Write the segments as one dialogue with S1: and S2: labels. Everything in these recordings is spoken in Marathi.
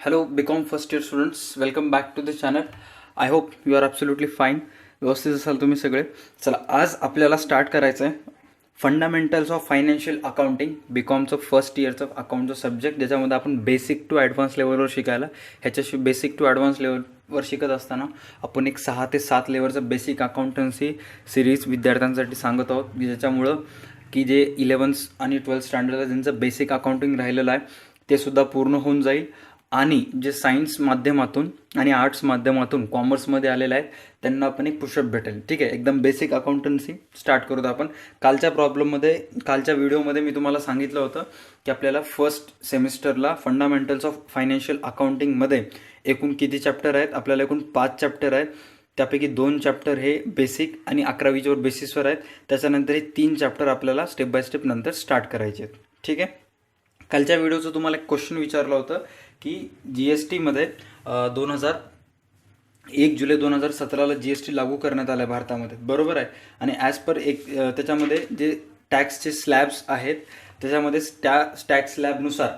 S1: Hello, BCom first year students. Welcome back to the channel. I hope you are absolutely fine. व्यवस्थित असाल तुम्ही सगळे. चला, आज आपल्याला स्टार्ट करायचं आहे फंडामेंटल्स ऑफ फायनान्शियल अकाउंटिंग, बीकॉमचं फर्स्ट इयरचं अकाउंटचं सब्जेक्ट, ज्याच्यामध्ये आपण बेसिक टू ॲडव्हान्स लेवलवर शिकायला. ह्याच्याशी बेसिक टू ॲडव्हान्स लेवलवर शिकत असताना आपण एक 6 ते 7 लेवलचं बेसिक अकाउंटन्सी सिरीज विद्यार्थ्यांसाठी सांगत आहोत, ज्याच्यामुळं की जे 11th आणि 12th स्टँडर्डला ज्यांचं बेसिक अकाउंटिंग राहिलेलं आहे ते सुद्धा पूर्ण होऊन जाईल. आणि जे सायन्स माध्यमातून आणि आर्ट्स माध्यमातून कॉमर्समध्ये आलेले आहेत त्यांना पण एक पुशअप भेटेल. ठीक आहे, एकदम बेसिक अकाउंटन्सी स्टार्ट करूत आपण. कालच्या व्हिडिओमध्ये मी तुम्हाला सांगितलं होतं की आपल्याला फर्स्ट सेमिस्टरला फंडामेंटल्स ऑफ फायनान्शियल अकाउंटिंगमध्ये एकूण किती चॅप्टर आहेत. आपल्याला एकूण 5 चॅप्टर आहेत. त्यापैकी 2 चॅप्टर हे बेसिक आणि 11वीच्या बेसिसवर आहेत. त्याच्यानंतर हे 3 चॅप्टर आपल्याला स्टेप बाय स्टेप नंतर स्टार्ट करायचे आहेत. ठीक आहे, कालच्या व्हिडिओचं तुम्हाला एक क्वेश्चन विचारलं होतं की GSTमध्ये 1 जुलै 2017ला GST लागू करण्यात आलं आहे भारतामध्ये, बरोबर आहे. आणि ॲज पर त्याच्यामध्ये जे टॅक्सचे स्लॅब्स आहेत त्याच्यामध्ये टॅक्स स्लॅबनुसार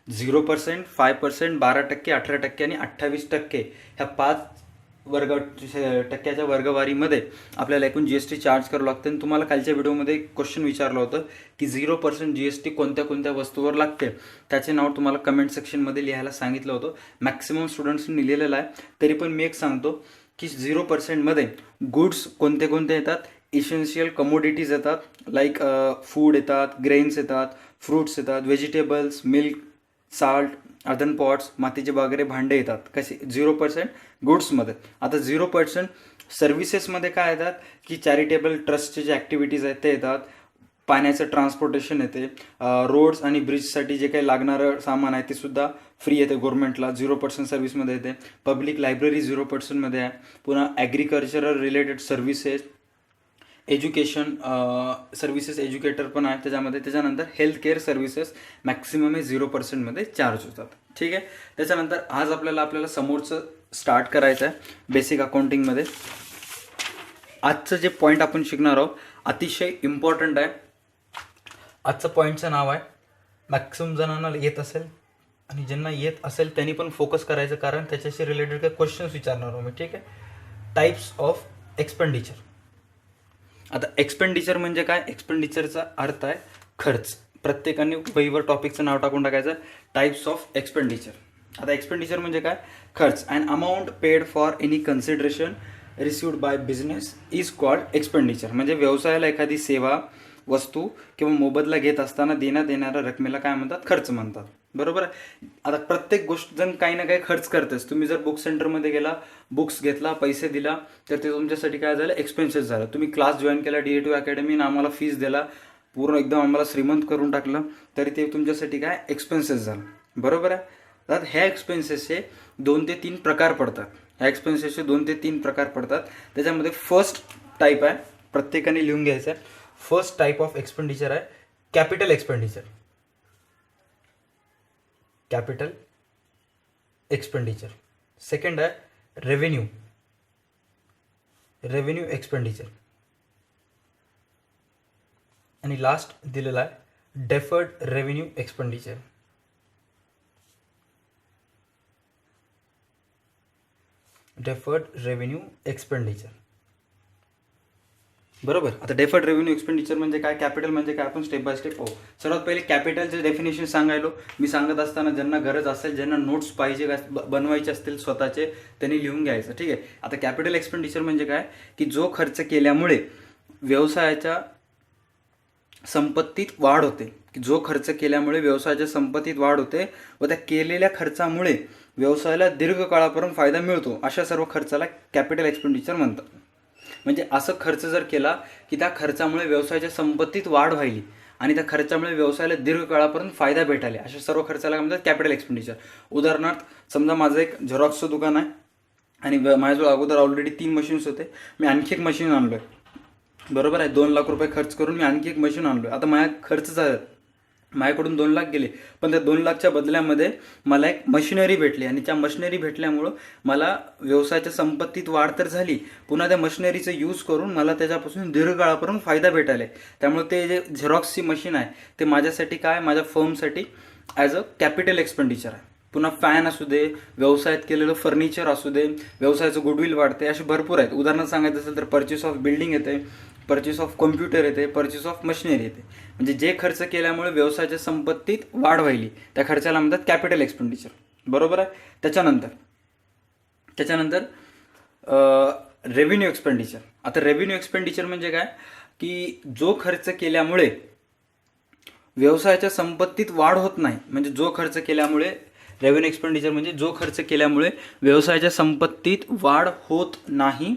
S1: 0%, 5%, 12%, 18% आणि 28% ह्या 5 टक्क्याच्या वर्गवारीमध्ये आपल्याला एकूण GST चार्ज करावं लागतं. आणि तुम्हाला कालच्या व्हिडिओमध्ये एक क्वेश्चन विचारलं होतं की 0% GST कोणत्या कोणत्या वस्तूवर लागते, त्याचे नाव तुम्हाला कमेंट सेक्शनमध्ये लिहायला सांगितलं होतं. मॅक्सिमम स्टुडंट्सनी लिहिलेलं आहे, तरी पण मी एक सांगतो की 0%मध्ये गुड्स कोणते कोणते येतात. इसेन्शियल कमोडिटीज येतात, लाईक फूड येतात, ग्रेन्स येतात, फ्रूट्स येतात, vegetables, milk, salt, earthen pots, मातीचे वगैरे भांडे येतात. कसे 0% गुड्समध्ये. आता 0% सर्व्हिसेसमध्ये काय येतात की चॅरिटेबल ट्रस्टचे जे ॲक्टिव्हिटीज आहेत ते येतात. पाण्याचं ट्रान्सपोर्टेशन येते. रोड्स आणि ब्रिजसाठी जे काही लागणारं सामान आहे ते सुद्धा फ्री येते गव्हर्नमेंटला, 0% सर्व्हिसमध्ये येते. पब्लिक लायब्ररी 0%मध्ये आहे. पुन्हा agricultural related services, education services, educator पण आहे त्याच्यामध्ये. त्याच्यानंतर हेल्थ केअर सर्व्हिसेस मॅक्सिमम हे 0%मध्ये चार्ज होतात. ठीक आहे, त्याच्यानंतर आज आपल्याला समोरचं स्टार्ट करायचं आहे बेसिक अकाउंटिंगमध्ये. आजचं जे पॉईंट आपण शिकणार आहोत अतिशय इम्पॉर्टंट आहे. आजचं पॉईंटचं नाव आहे, मॅक्सिमम जणांना येत असेल आणि ज्यांना येत असेल त्यांनी पण फोकस करायचं, कारण त्याच्याशी रिलेटेड काही क्वेश्चन्स विचारणार आहोत मी. ठीक आहे, टाईप्स ऑफ एक्सपेंडिचर. आता एक्सपेंडिचर म्हणजे काय? एक्सपेंडिचरचा अर्थ आहे खर्च. प्रत्येकाने वहीवर टॉपिकचं नाव टाकून टाकायचं, टाईप्स ऑफ एक्सपेंडिचर. आता एक्सपेंडिचर म्हणजे काय? खर्च. And amount paid for any consideration received by business is called expenditure. म्हणजे व्यवसायाला एखादी सेवा, वस्तू किंवा मोबदला घेत असताना देण्यात येणाऱ्या रकमेला काय म्हणतात? खर्च म्हणतात, बरोबर आहे. आता प्रत्येक गोष्ट जण काही ना काही खर्च करतेस. तुम्ही जर बुक सेंटरमध्ये गेला, बुक्स घेतला, पैसे दिला, तर ते तुमच्यासाठी काय झालं? एक्सपेन्सेस झालं. तुम्ही क्लास जॉईन केला DA2 अकॅडमीनं, आम्हाला फीस दिला, पूर्ण एकदम आम्हाला श्रीमंत करून टाकलं, तरी ते तुमच्यासाठी काय? एक्सपेन्सेस झालं, बरोबर आहे. तर ह्या एक्सपेन्सेसचे 2 ते 3 प्रकार पडतात. त्याच्यामध्ये फर्स्ट टाईप आहे, प्रत्येकाने लिहून घ्यायचं आहे. फर्स्ट टाईप ऑफ एक्सपेंडिचर आहे capital expenditure. Capital expenditure. Second आहे रेव्हेन्यू एक्सपेंडिचर. आणि लास्ट दिलेला आहे डेफर्ड रेव्हेन्यू एक्सपेंडिचर. बरोबर. आता डेफर्ड रेव्हेन्यू एक्सपेंडिचर म्हणजे काय, कॅपिटल म्हणजे काय, आपण स्टेप बाय स्टेप पाहू. सर्वात पहिले कॅपिटलचे डेफिनेशन सांगायलो. मी सांगत असताना ज्यांना गरज असेल, ज्यांना नोट्स पाहिजे बनवायचे असतील स्वतःचे, त्यांनी लिहून घ्यायचं. ठीक आहे. आता कॅपिटल एक्सपेंडिचर म्हणजे काय की जो खर्च केल्यामुळे व्यवसायाच्या संपत्तीत वाढ होते, व त्या केलेल्या खर्चामुळे व्यवसायाला दीर्घकाळापर्यंत फायदा मिळतो, अशा सर्व खर्चाला कॅपिटल एक्सपेंडिचर म्हणतात. म्हणजे असं खर्च जर केला की त्या खर्चामुळे व्यवसायाच्या संपत्तीत वाढ व्हायली आणि त्या खर्चामुळे व्यवसायाला दीर्घकाळापर्यंत फायदा भेटायला, अशा सर्व खर्चाला काय म्हणतात? Capital expenditure. उदाहरणार्थ, समजा माझं एक झेरॉक्सचं दुकान आहे आणि माझ्याजवळ अगोदर ऑलरेडी 3 मशीन्स होते. मी आणखी एक मशीन आणलो आहे, बरोबर आहे. 2 लाख रुपये खर्च करून मी आणखी एक मशीन आणलो आहे. आता माझ्याकडून 2 लाख गेले, पण त्या 2 लाखच्या बदल्यामध्ये मला एक मशिनरी भेटली आणि त्या मशिनरी भेटल्यामुळं मला व्यवसायाच्या संपत्तीत वाढ तर झाली, पुन्हा त्या मशिनरीचं यूज करून मला त्याच्यापासून दीर्घकाळापर्यंत फायदा भेटायला. त्यामुळे ते जे झेरॉक्सची मशीन आहे ते माझ्यासाठी काय, माझ्या फर्मसाठी ॲज अ कॅपिटल एक्सपेंडिचर आहे. पुन्हा फॅन असू दे, व्यवसायात केलेलं फर्निचर असू दे, व्यवसायाचं गुडविल वाढते, असे भरपूर आहेत. उदाहरण सांगायचं असेल तर परचेस ऑफ बिल्डिंग येते, परचेस ऑफ कॉम्प्युटर येते, परचेस ऑफ मशिनरी येते. म्हणजे जे खर्च केल्यामुळे व्यवसायाच्या संपत्तीत वाढ व्हायली त्या खर्चाला म्हणतात कॅपिटल एक्सपेंडिचर. बरोबर आहे. त्याच्यानंतर रेव्हेन्यू एक्सपेंडिचर. आता रेव्हेन्यू एक्सपेंडिचर म्हणजे काय की जो खर्च केल्यामुळे व्यवसायाच्या संपत्तीत वाढ होत नाही. म्हणजे जो खर्च केल्यामुळे रेव्हेन्यू एक्सपेंडिचर म्हणजे जो खर्च केल्यामुळे व्यवसायाच्या संपत्तीत वाढ होत नाही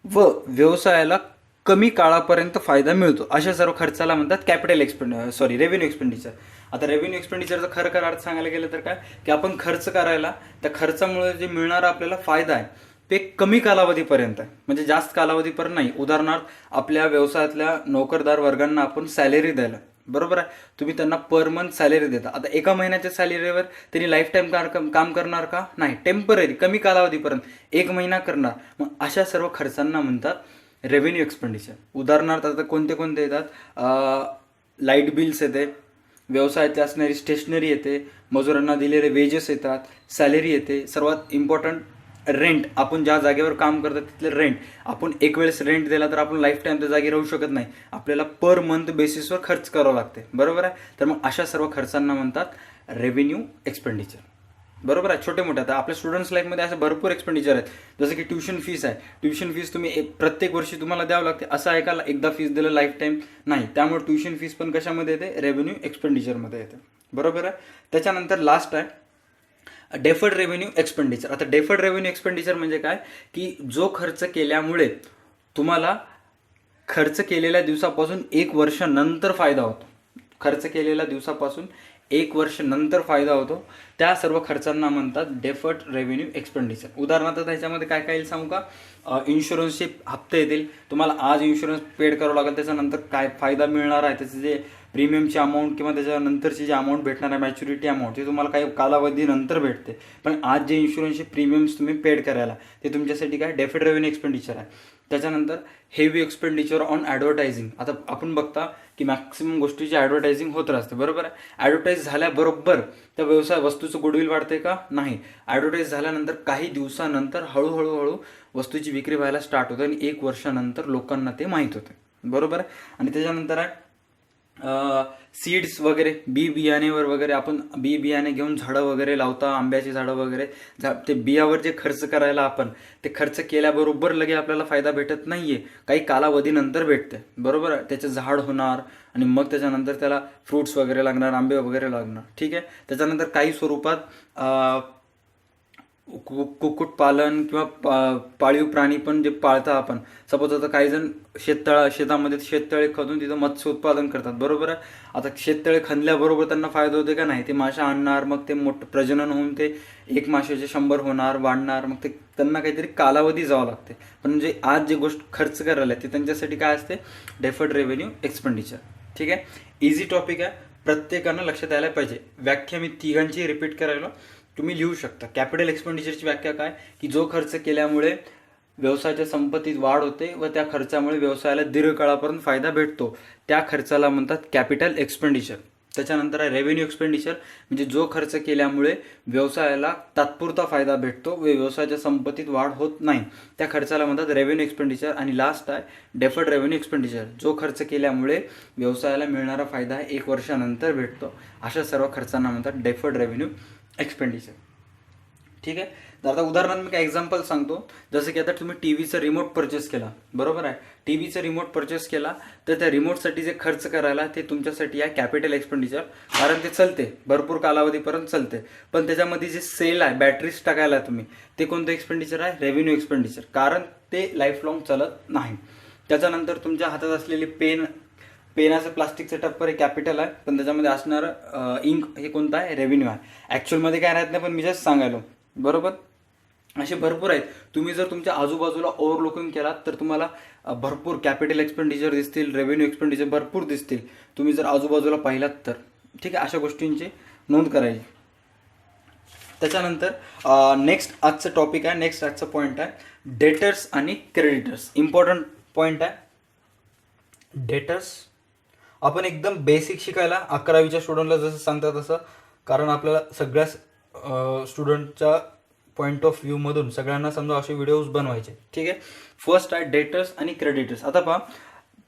S1: व व्यवसायाला कमी काळापर्यंत फायदा मिळतो, अशा सर्व खर्चाला म्हणतात रेव्हेन्यू एक्सपेंडिचर. आता रेव्हेन्यू एक्सपेंडिचरचा खरं अर्थ सांगायला गेलं तर काय की आपण खर्च करायला त्या खर्चामुळे जे मिळणारा आपल्याला फायदा आहे ते कमी कालावधीपर्यंत आहे, म्हणजे जास्त कालावधीपर्यंत नाही. उदाहरणार्थ आपल्या व्यवसायातल्या नोकरदार वर्गांना आपण सॅलरी द्यायला, बरोबर आहे, तुम्ही त्यांना पर मंथ सॅलरी देता. आता एका महिन्याच्या सॅलरीवर त्यांनी लाईफ टाईम काम करणार का? नाही, टेम्पररी कमी कालावधीपर्यंत 1 महिना करणार. मग अशा सर्व खर्चांना म्हणतात रेव्हेन्यू एक्सपेंडिचर. उदाहरणार्थ आता कोणते कोणते येतात? लाईट बिल्स येते, व्यवसायात असणारी स्टेशनरी येते, मजुरांना दिलेले वेजेस येतात, सॅलरी येते, सर्वात इम्पॉर्टंट रेंट. आपण ज्या जागेवर काम करतो तिथले रेंट, आपण एक वेळेस रेंट दिला तर आपण लाईफ टाईम त्या जागी राहू शकत नाही, आपल्याला पर मंथ बेसिसवर खर्च करावा लागते. बरोबर आहे. तर मग अशा सर्व खर्चांना म्हणतात रेव्हेन्यू एक्सपेंडिचर. बरोबर आहे. छोटे मोठे आता आपल्या स्टुडंट्स लाईफमध्ये असे भरपूर एक्सपेंडिचर आहेत, जसं की ट्युशन फीस आहे. ट्युशन फीस तुम्ही प्रत्येक वर्षी तुम्हाला द्यावं लागते. असं आहे का एकदा फीस दिलं लाईफ टाईम? नाही. त्यामुळे ट्युशन फीस पण कशामध्ये येते? रेव्हेन्यू एक्सपेंडिचरमध्ये येते. बरोबर आहे. त्याच्यानंतर लास्ट आहे डेफर्ड रेव्हेन्यू एक्सपेंडिचर. आता डेफर्ड रेव्हेन्यू एक्सपेंडिचर म्हणजे काय की जो खर्च केल्यामुळे तुम्हाला खर्च केलेल्या दिवसापासून 1 वर्ष नंतर फायदा होतो. खर्च केलेल्या दिवसापासून 1 वर्ष नंतर फायदा होतो, त्या सर्व खर्चांना म्हणतात डेफर्ड रेव्हेन्यू एक्सपेंडिचर. उदाहरणार्थ त्याच्यामध्ये काय काय येईल सांगू का? इन्शुरन्सचे हप्ते येतील, तुम्हाला आज इन्शुरन्स पेड करावं लागेल, त्याच्यानंतर काय फायदा मिळणार आहे, त्याचे जे प्रीमियमची अमाऊंट किंवा त्याच्यानंतरची जी अमाऊंट भेटणार आहे मॅच्युरिटी अमाऊंट, ते तुम्हाला काही कालावधीनंतर भेटते. पण आज जे इन्शुरन्सचे प्रीमियम्स तुम्ही पेड करायला ते तुमच्यासाठी काय डेफर्ड रेव्हेन्यू एक्सपेंडिचर आहे. त्याच्यानंतर हेवी एक्सपेंडिचर ऑन ॲडव्हर्टायझिंग. आता आपण बघता की मॅक्सिमम गोष्टीची ॲडव्हर्टायझिंग होत असते. बरोबर आहे. ॲडव्हर्टाईज झाल्याबरोबर त्या व्यवसाय वस्तूचं गुडविल वाढते का? नाही. ॲडव्हर्टाईज झाल्यानंतर काही दिवसानंतर हळूहळू वस्तूची विक्री व्हायला स्टार्ट होते आणि 1 वर्षानंतर लोकांना ते माहीत होते. बरोबर आहे. आणि त्याच्यानंतर आहे सीड्स वगैरे, बियाणेवर वगैरे आपण बियाणे घेऊन झाडं वगैरे लावता, आंब्याची झाडं वगैरे, ते बियावर जे खर्च करायला आपण ते खर्च केल्याबरोबर लगे आपल्याला फायदा भेटत नाही आहे, काही कालावधीनंतर भेटते. बरोबर आहे. त्याचं झाड होणार आणि मग त्याच्यानंतर त्याला फ्रूट्स वगैरे लागणार, आंबे वगैरे लागणार. ठीक आहे. त्याच्यानंतर काही स्वरूपात कुक्कुटपालन किंवा पाळीव प्राणी पण जे पाळता आपण, सपोज आता काही जण शेतामध्ये शेततळे खणून तिथं मत्स्य उत्पादन करतात. बरोबर आहे. आता शेततळे खणल्याबरोबर त्यांना फायदा होते का? नाही. ते माशा आणणार, मग ते मोठं प्रजनन होऊन ते 1 माशाचे 100 होणार, वाढणार, मग ते त्यांना काहीतरी कालावधी जावं लागते. पण म्हणजे आज जे गोष्ट खर्च करायला ते त्यांच्यासाठी काय असते? Deferred revenue expenditure. ठीक आहे. इझी टॉपिक आहे, प्रत्येकानं लक्षात यायला पाहिजे. व्याख्या मी तिघांची रिपीट करायला तुम्ही लिहू शकता. कॅपिटल एक्सपेंडिचरची व्याख्या काय की जो खर्च केल्यामुळे व्यवसायाच्या संपत्तीत वाढ होते व त्या खर्चामुळे व्यवसायाला दीर्घकाळापर्यंत फायदा भेटतो, त्या खर्चाला म्हणतात कॅपिटल एक्सपेंडिचर. त्याच्यानंतर आहे रेव्हेन्यू एक्सपेंडिचर, म्हणजे जो खर्च केल्यामुळे व्यवसायाला तात्पुरता फायदा भेटतो व व्यवसायाच्या संपत्तीत वाढ होत नाही, त्या खर्चाला म्हणतात रेव्हेन्यू एक्सपेंडिचर. आणि लास्ट आहे डेफर्ड रेव्हेन्यू एक्सपेंडिचर, जो खर्च केल्यामुळे व्यवसायाला मिळणारा फायदा 1 वर्षानंतर भेटतो, अशा सर्व खर्चांना म्हणतात डेफर्ड रेव्हेन्यू एक्सपेंडिचर. ठीक आहे. तर आता उदाहरणार्थ मी काय एक्झाम्पल सांगतो. जसं की आता तुम्ही टीव्हीचं रिमोट परचेस केला. बरोबर आहे. टीव्हीचं रिमोट परचेस केला तर त्या रिमोटसाठी जे खर्च करायला ते तुमच्यासाठी आहे कॅपिटल एक्सपेंडिचर, कारण ते चालते भरपूर कालावधीपर्यंत चालते. पण त्याच्यामध्ये जे सेल आहे, बॅटरीज टाकायला तुम्ही, ते कोणतं एक्सपेंडिचर आहे? रेव्हेन्यू एक्सपेंडिचर, कारण ते लाईफ लॉंग चालत नाही. त्याच्यानंतर तुमच्या हातात असलेले पेनाचं प्लास्टिकचं टप्पर हे कॅपिटल आहे, पण त्याच्यामध्ये असणारं इंक हे कोणतं आहे? रेव्हेन्यू आहे. ॲक्च्युअलमध्ये काय राहत नाही, पण मी जस्ट सांगायलो. बरोबर. असे भरपूर आहेत. तुम्ही जर तुमच्या आजूबाजूला ओव्हरलुकिंग केलात तर तुम्हाला भरपूर कॅपिटल एक्सपेंडिचर दिसतील, रेव्हेन्यू एक्सपेंडिचर भरपूर दिसतील, तुम्ही जर आजूबाजूला पाहिलात तर. ठीक आहे. अशा गोष्टींची नोंद करायची. त्याच्यानंतर नेक्स्ट आजचं टॉपिक आहे, नेक्स्ट आजचं पॉईंट आहे डेटर्स आणि क्रेडिटर्स. इम्पॉर्टंट पॉईंट आहे डेटर्स. आपण एकदम बेसिक शिकायला 11वीच्या स्टुडंटला जसं सांगतात तसं, कारण आपल्याला सगळ्याच स्टुडंटच्या पॉईंट ऑफ व्ह्यूमधून सगळ्यांना समजा असे व्हिडिओज बनवायचे. ठीक आहे. फर्स्ट आहे डेटर्स आणि क्रेडिटर्स. आता पहा,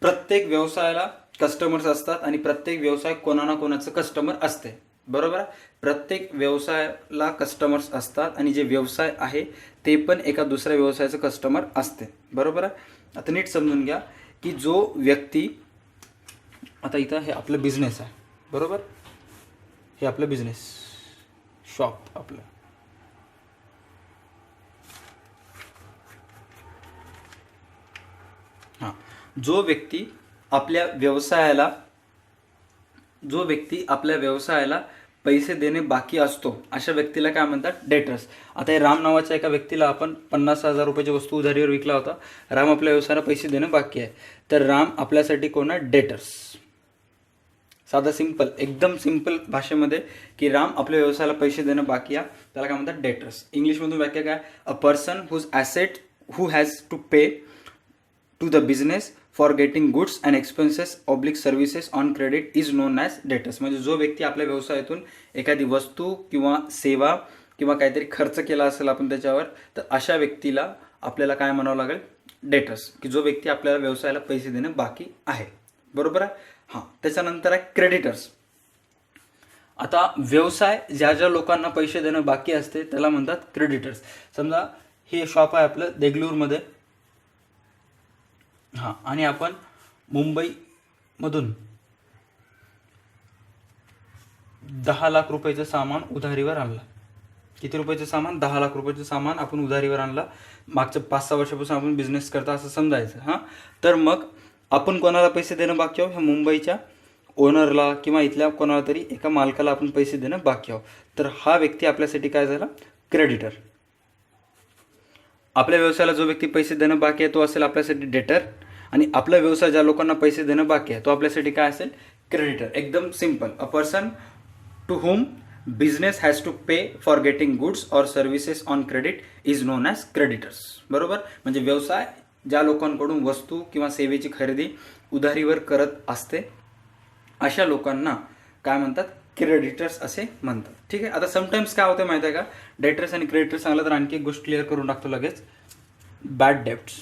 S1: प्रत्येक व्यवसायाला कस्टमर्स असतात आणि प्रत्येक व्यवसाय कोणा कोणाचं कस्टमर असते. बरोबर आहे. प्रत्येक व्यवसायाला कस्टमर्स असतात आणि जे व्यवसाय आहे ते पण एका दुसऱ्या व्यवसायाचं कस्टमर असते. बरोबर आहे. आता नीट समजून घ्या की जो व्यक्ती, आता इथं हे आपलं बिझनेस आहे. बरोबर. हे आपलं बिझनेस शॉप आपलं. हां, जो व्यक्ती आपल्या व्यवसायाला पैसे देणे बाकी असतो अशा व्यक्तीला काय म्हणतात? डेटर्स. आता हे राम नावाच्या एका व्यक्तीला आपण 50,000 रुपयाची वस्तू उधारीवर विकला होता. राम आपल्या व्यवसायाला पैसे देणं बाकी आहे, तर राम आपल्यासाठी कोण आहे? डेटर्स. साधा सिंपल, एकदम सिंपल भाषेमध्ये की राम आपल्या व्यवसायाला पैसे देणं बाकी आहे, त्याला काय म्हणतात? डेटर्स. इंग्लिशमधून व्याख्या काय? A person whose asset who has to pay to the business for getting goods and expenses oblique services on credit is known as debtors. म्हणजे जो व्यक्ती आपल्या व्यवसायातून एखादी वस्तू किंवा सेवा किंवा काहीतरी खर्च केला असेल आपण त्याच्यावर, तर अशा व्यक्तीला आपल्याला काय म्हणावं लागेल? डेटर्स. की जो व्यक्ती आपल्याला व्यवसायाला पैसे देणं बाकी आहे. बरोबर आहे. हां, त्याच्यानंतर आहे क्रेडिटर्स. आता व्यवसाय ज्या ज्या लोकांना पैसे देणं बाकी असते त्याला म्हणतात क्रेडिटर्स. समजा हे शॉप आहे आपलं देगलूरमध्ये. हां, आणि आपण मुंबईमधून 10 लाख रुपयाचं सामान उधारीवर आणलं. किती रुपयाचं सामान? 10 लाख रुपयाचं सामान आपण उधारीवर आणलं. मागच्या 5-6 वर्षापासून आपण बिझनेस करता असं समजायचं. हां, तर मग आपण कोणाला पैसे देणं बाकी आहोत? ह्या मुंबईच्या ओनरला किंवा इथल्या कोणाला तरी एका मालकाला आपण पैसे देणं बाकी आहोत. तर हा व्यक्ती आपल्यासाठी काय झाला? क्रेडिटर. आपल्या व्यवसायाला जो व्यक्ती पैसे देणं बाकी आहे तो असेल आपल्यासाठी डेटर, आणि आपला व्यवसाय ज्या लोकांना पैसे देणं बाकी आहे तो आपल्यासाठी काय असेल? क्रेडिटर. एकदम simple. A person to whom business has to pay for getting goods or services on credit is known as creditors. बरोबर. म्हणजे व्यवसाय ज्या लोकांकडून वस्तू किंवा सेवेची खरेदी उधारीवर करत असते अशा लोकांना काय म्हणतात? क्रेडिटर्स असे म्हणतात. ठीक आहे. आता समटाईम्स काय होतं माहिती आहे का? डेटर्स आणि क्रेडिटर्स सांगलं तर आणखी एक गोष्ट क्लिअर करून टाकतो लगेच. Bad debts.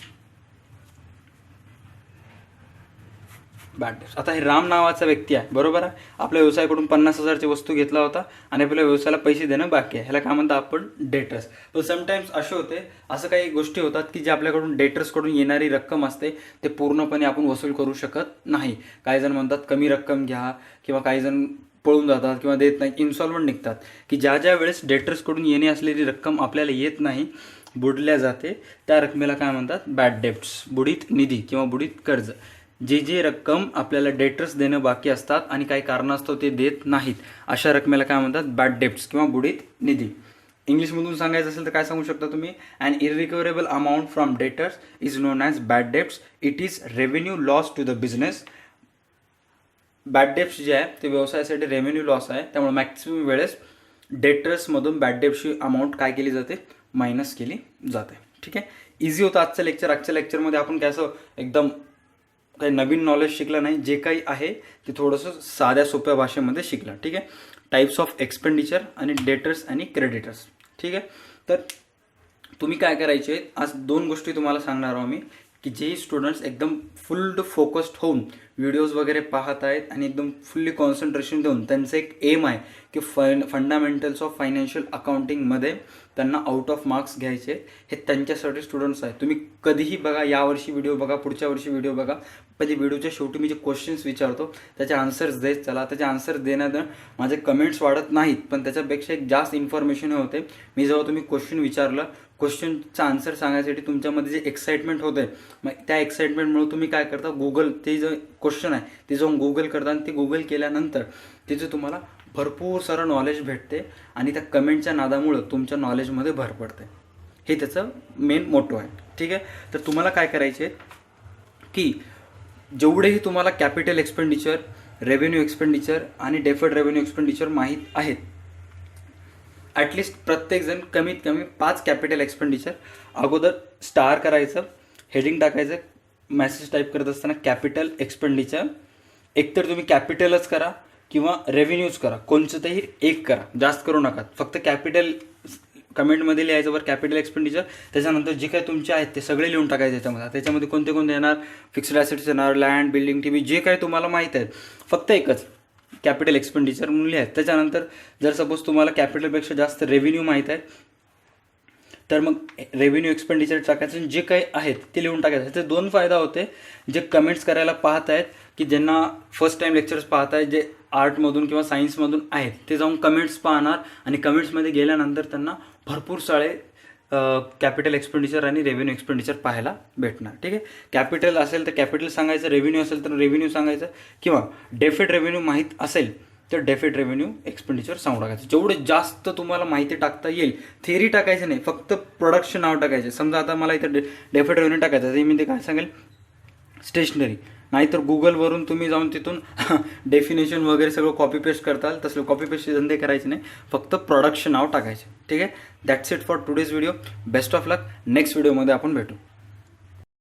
S1: आता हे राम नावाचा व्यक्ती आहे. बरोबर आहे. आपल्या व्यवसायाकडून 50,000ची वस्तू घेतला होता आणि आपल्या व्यवसायाला पैसे देणं बाकी आहे. ह्याला काय म्हणतात आपण? डेटर्स. पण समटाईम्स असे होते, असं काही गोष्टी होतात की जे आपल्याकडून डेटर्सकडून येणारी रक्कम असते ते पूर्णपणे आपण वसूल करू शकत नाही. काही जण म्हणतात कमी रक्कम घ्या, किंवा काही जण पळून जातात किंवा देत नाही, इन्स्टॉलमेंट निघतात. की ज्या ज्या वेळेस डेटर्सकडून येणे असलेली रक्कम आपल्याला येत नाही, बुडल्या जाते, त्या रकमेला काय म्हणतात? Bad debts. बुडीत निधी किंवा बुडीत कर्ज. जे रक्कम आपल्याला डेटर्स देणं बाकी असतात आणि काही कारणास्तव ते देत नाहीत अशा रकमेला काय म्हणतात? बॅड डेब्ट्स किंवा बुडीत निधी. इंग्लिशमधून सांगायचं असेल तर काय सांगू शकता तुम्ही? An irrecoverable amount from debtors is known as bad debts. It is revenue loss to the business. Bad debts जे आहे ते व्यवसायासाठी रेव्हेन्यू लॉस आहे, त्यामुळे मॅक्सिमम वेळेस डेटर्समधून बॅड डेब्ट्सची अमाऊंट काय केली जाते? मायनस केली जाते. ठीक आहे. इझी होतं आजचं लेक्चर. आजच्या लेक्चरमध्ये आपण काय असं एकदम काही नवीन नॉलेज शिकलं नाही. जे काही आहे ते थोडंसं साध्या सोप्या भाषेमध्ये शिकलं. ठीक आहे. टाईप्स ऑफ एक्सपेंडिचर आणि डेटर्स आणि क्रेडिटर्स. ठीक आहे. तर तुम्ही काय करायचे, आज 2 गोष्टी तुम्हाला सांगणार आहोत मी, की जे स्टुडंट्स एकदम फुल फोकस्ड होऊन व्हिडिओज वगैरे पाहत आहेत आणि एकदम फुल्ली कॉन्सन्ट्रेशन देऊन त्यांचं एक एम आहे की फंडामेंटल्स ऑफ फायनान्शियल अकाउंटिंगमध्ये त्यांना आउट ऑफ मार्क्स घ्यायचे. हे त्यांच्यासाठी स्टुडंट्स आहेत. तुम्ही कधीही बघा, यावर्षी व्हिडिओ बघा, पुढच्या वर्षी व्हिडिओ बघा, पण ते व्हिडिओच्या शेवटी मी जे क्वेश्चन्स विचारतो त्याचे आन्सर्स देत चला. त्याचे आन्सर्स देण्यात माझे कमेंट्स वाढत नाहीत, पण त्याच्यापेक्षा एक जास्त इन्फॉर्मेशन होते. मी जेव्हा तुम्ही क्वेश्चन विचारलं, क्वेश्चनचा आन्सर सांगायसाठी तुमच्यामध्ये जे एक्साइटमेंट होतं आहे, मग त्या एक्साइटमेंटमुळे तुम्ही काय करता? गुगल, ते जे क्वेश्चन आहे ते जाऊन गुगल करता आणि ते गुगल केल्यानंतर तिथे तुम्हाला भरपूर सारं नॉलेज भेटते आणि त्या कमेंटच्या नादामुळं तुमच्या नॉलेजमध्ये भर पडते. हे त्याचं मेन मोटो आहे. ठीक आहे. तर तुम्हाला काय करायचे की जेवढेही तुम्हाला कॅपिटल एक्सपेंडिचर, रेव्हेन्यू एक्सपेंडिचर आणि डेफर्ड रेव्हेन्यू एक्सपेंडिचर माहीत आहेत, ॲटलिस्ट प्रत्येकजण कमीत कमी 5 कॅपिटल एक्सपेंडिचर अगोदर स्टार करायचं, हेडिंग टाकायचं, मेसेज टाईप करत असताना कॅपिटल एक्सपेंडिचर. एकतर तुम्ही कॅपिटलच करा किंवा रेव्हेन्यूज करा, कोणतंही एक करा, जास्त करू नका. फक्त कॅपिटल कमेंटमध्ये लिहायचं, वर कॅपिटल एक्सपेंडिचर, त्याच्यानंतर जे काही तुमचे आहेत ते सगळे लिहून टाकायचे त्याच्यामध्ये. त्याच्यामध्ये कोणते कोणते येणार, फिक्स्ड ॲसेट्स येणार, लँड, बिल्डिंग, टी व्ही, जे काही तुम्हाला माहीत आहेत, फक्त एकच कॅपिटल एक्सपेंडिचर म्हणून लिहायचं. त्याच्यानंतर जर सपोज तुम्हाला कॅपिटलपेक्षा जास्त रेव्हेन्यू माहीत आहे तर मग रेव्हेन्यू एक्सपेंडिचर टाकायचं, जे काही आहेत ते लिहून टाकायचं. त्याचे दोन फायदा होते. जे कमेंट्स करायला पाहत आहेत, की ज्यांना फर्स्ट टाईम लेक्चर्स पाहत आहेत, जे आर्टमधून किंवा सायन्समधून आहेत, ते जाऊन कमेंट्स पाहणार आणि कमेंट्समध्ये गेल्यानंतर त्यांना भरपूर सारे कॅपिटल एक्सपेंडिचर आणि रेव्हेन्यू एक्सपेंडिचर पाहायला भेटणार. ठीक आहे. कॅपिटल असेल तर कॅपिटल सांगायचं, रेव्हेन्यू असेल तर रेव्हेन्यू सांगायचं, किंवा डेफिड रेव्हेन्यू माहीत असेल तर डेफिड रेव्हेन्यू एक्सपेंडिचर सांगू टाकायचं. जेवढं जास्त तुम्हाला माहिती टाकता येईल, थेअरी टाकायचं नाही, फक्त प्रोडक्टचे नाव टाकायचे. समजा आता मला इथं डेफिड रेव्हेन्यू टाकायचं, तर मी ते काय सांगेल, स्टेशनरी. नाहीतर गुगलवरून तुम्ही जाऊन तिथून डेफिनेशन वगैरे सगळं कॉपी पेस्ट करताल, तसलं कॉपी पेस्ट धंदे करायचे नाही, फक्त प्रोडक्टचे नाव टाकायचे. ठीक आहे. That's it for today's video. Best of luck. Next व्हिडिओमध्ये आपण भेटू.